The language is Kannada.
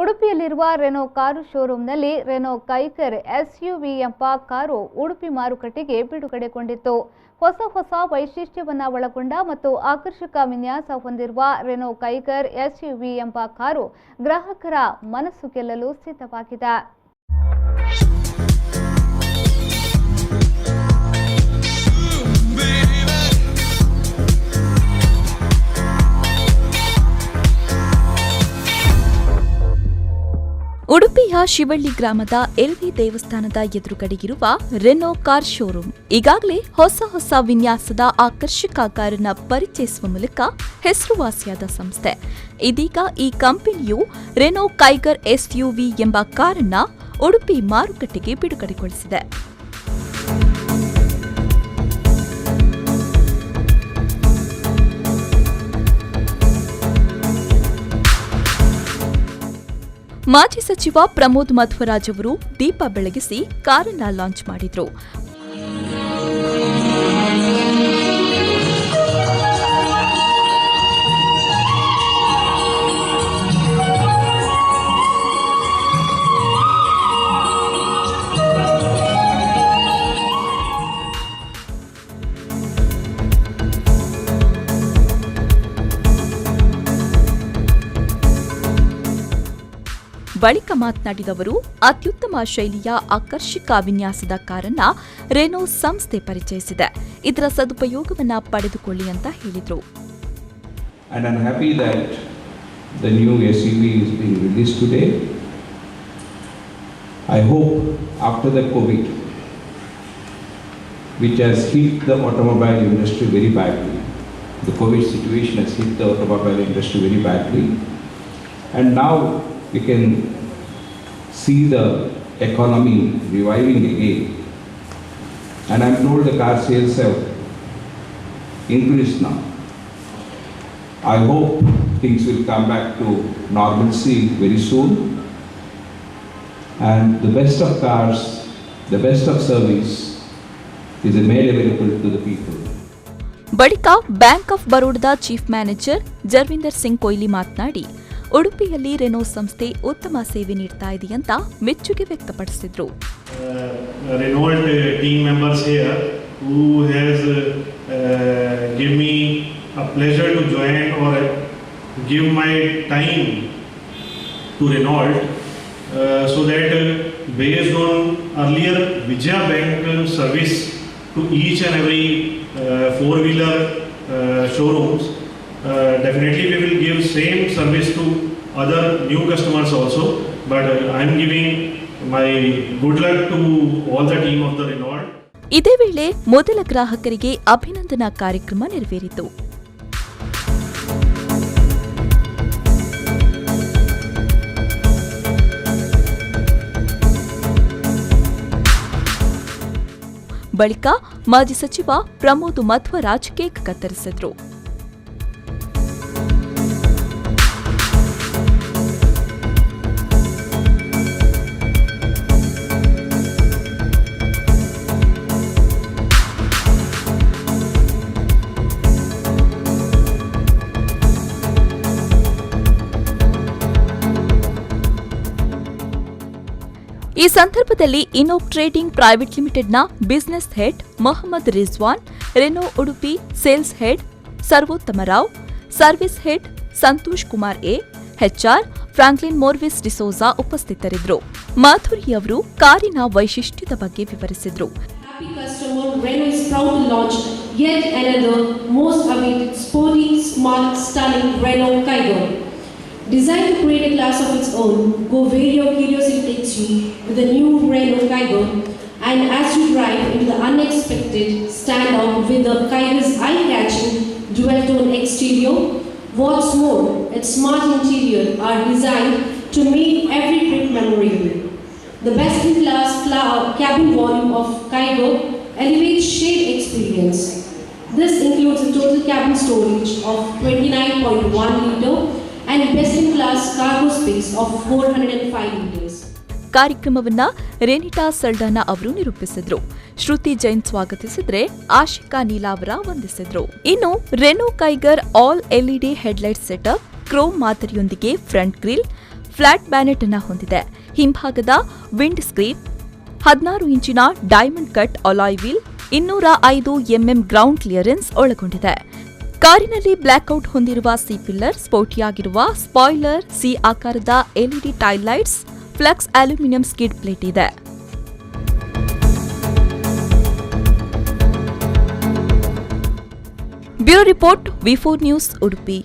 ಉಡುಪಿಯಲ್ಲಿರುವ ರೆನೋ ಕಾರು ಶೋರೂಮ್ನಲ್ಲಿ ರೆನೋ ಕೈಗರ್ ಎಸ್ಯುವಿ ಎಂಬ ಕಾರು ಉಡುಪಿ ಮಾರುಕಟ್ಟೆಗೆ ಬಿಡುಗಡೆಗೊಂಡಿತ್ತು. ಹೊಸ ವೈಶಿಷ್ಟ್ಯವನ್ನ ಒಳಗೊಂಡ ಮತ್ತು ಆಕರ್ಷಕ ವಿನ್ಯಾಸ ಹೊಂದಿರುವ ರೆನೋ ಕೈಗರ್ ಎಸ್ಯುವಿ ಎಂಬ ಕಾರು ಗ್ರಾಹಕರ ಮನಸ್ಸು ಗೆಲ್ಲಲು ಸಿದ್ಧವಾಗಿದೆ. ಉಡುಪಿಯ ಶಿವಳ್ಳಿ ಗ್ರಾಮದ ಎಲ್ವಿ ದೇವಸ್ಥಾನದ ಎದುರುಗಡೆಗಿರುವ ರೆನೋ ಕಾರ್ ಶೋರೂಮ್ ಈಗಾಗಲೇ ಹೊಸ ವಿನ್ಯಾಸದ ಆಕರ್ಷಕ ಕಾರನ್ನ ಪರಿಚಯಿಸುವ ಮೂಲಕ ಹೆಸರುವಾಸಿಯಾದ ಸಂಸ್ಥೆ. ಇದೀಗ ಈ ಕಂಪನಿಯು ರೆನೋ ಕೈಗರ್ ಎಸ್ಯುವಿ ಎಂಬ ಕಾರನ್ನ ಉಡುಪಿ ಮಾರುಕಟ್ಟೆಗೆ ಬಿಡುಗಡೆಗೊಳಿಸಿದೆ. ಮಾಜಿ ಸಚಿವ ಪ್ರಮೋದ್ ಮಧ್ವರಾಜ್ ಅವರು ದೀಪ ಬೆಳಗಿಸಿ ಕಾರನ್ನ ಲಾಂಚ್ ಮಾಡಿದ್ರು. ಬಳಿಕ ಮಾತನಾಡಿದವರು ಅತ್ಯುತ್ತಮ ಶೈಲಿಯ ಆಕರ್ಷಕ ವಿನ್ಯಾಸದ ಕಾರನ್ನ ರೆನೋ ಸಂಸ್ಥೆ ಪರಿಚಯಿಸಿದೆ. ಇದರ ಸದುಪಯೋಗವನ್ನ ಪಡೆದುಕೊಳ್ಳಿ ಅಂತ ಹೇಳಿದರು. And I'm happy that the new SUV is being released today. I hope after the COVID, which has hit the automobile industry very badly, the COVID situation has hit the automobile industry very badly, and now we can see the economy reviving again, and I'm told the car sales have increased now. I hope things will come back to normalcy very soon, and the best of cars, the best of service is made available to the people. ಬಳಿಕ ಬ್ಯಾಂಕ್ ಆಫ್ ಬರೋಡದ ಚೀಫ್ ಮ್ಯಾನೇಜರ್ ಜರ್ವಿಂದರ್ ಸಿಂಗ್ ಕೊಯ್ಲಿ ಮಾತನಾಡಿ ಉಡುಪಿಯಲ್ಲಿ ರೆನೋ ಸಂಸ್ಥೆ ಉತ್ತಮ ಸೇವೆ ನೀಡ್ತಾ ಇದೆ ಅಂತ ಮೆಚ್ಚುಗೆ ವ್ಯಕ್ತಪಡಿಸಿದ್ರು. Renowned team members here who has give me a pleasure to join or give my time to Renault, so that based on earlier Vijaya Bank service to each and every four-wheeler showrooms, definitely we will give same service to other new customers also, but I am giving my good luck to all the team of the Renault. ಇದೇ ವೇಳೆ ಮೊದಲ ಗ್ರಾಹಕರಿಗೆ ಅಭಿನಂದನಾ ಕಾರ್ಯಕ್ರಮ ನೆರವೇರಿತು. ಬಳಿಕ ಮಾಜಿ ಸಚಿವ ಪ್ರಮೋದ್ ಮಧ್ವರಾಜ್ ಕೇಕ್ ಕತ್ತರಿಸಿದ್ರು. ಈ ಸಂದರ್ಭದಲ್ಲಿ ಇನೋಕ್ ಟ್ರೇಡಿಂಗ್ ಪ್ರೈವೇಟ್ ಲಿಮಿಟೆಡ್ನ business head Mohammed Rizwan, Renault Udupi sales head Sarvottama Rao, service head Santosh Kumar A, HR Franklin Morvis D'Souza ಉಪಸ್ಥಿತರಿದ್ದರು. ಮಾಧುರಿ ಅವರು ಕಾರಿನ ವೈಶಿಷ್ಟ್ಯದ ಬಗ್ಗೆ ವಿವರಿಸಿದರು. Designed to create a class of its own, go where your curiosity takes you with the new Renault Kaigo, and as you drive into the unexpected, stand out with the Kaigo's eye-catching dual-tone exterior. What's more, its smart interior are designed to make every trip memorable. The best-in-class cabin volume of Kaigo elevates shade experience. This includes a total cabin storage of 29.1 liter and best-in-class cargo space of 405 liters. ಕಾರ್ಯಕ್ರಮವನ್ನ ರೇನಿಟಾ ಸಲ್ಡಾನಾ ಅವರು ನಿರೂಪಿಸಿದ್ರು. ಶ್ರುತಿ ಜೈನ್ ಸ್ವಾಗತಿಸಿದ್ರೆ ಆಶಿಕಾ ನೀಲಾವರ ವಂದಿಸಿದ್ರು. ಇನ್ನು Renault Kiger all LED headlight setup, chrome ಮಾದರಿಯೊಂದಿಗೆ ಫ್ರಂಟ್ ಗ್ರಿಲ್, ಫ್ಲಾಟ್ ಬ್ಯಾನೆಟ್ ಅನ್ನು ಹೊಂದಿದೆ. ಹಿಂಭಾಗದ ವಿಂಡ್ ಸ್ಕ್ರೀನ್, 16 ಇಂಚಿನ diamond cut alloy wheel, 205 MM ground clearance ಒಳಗೊಂಡಿದೆ. ಕಾರಿನಲ್ಲಿ ಬ್ಲಾಕ್ಔಟ್ ಹೊಂದಿರುವ ಸಿ ಪಿಲ್ಲರ್, ಸ್ಪೋರ್ಟಿಯಾಗಿರುವ ಸ್ಪಾಯ್ಲರ್, ಸಿ ಆಕಾರದ LED tail lights, flex aluminium skid plate ಇದೆ. ಬ್ಯೂರೋ ರಿಪೋರ್ಟ್, ವಿ4 ನ್ಯೂಸ್, ಉಡುಪಿ.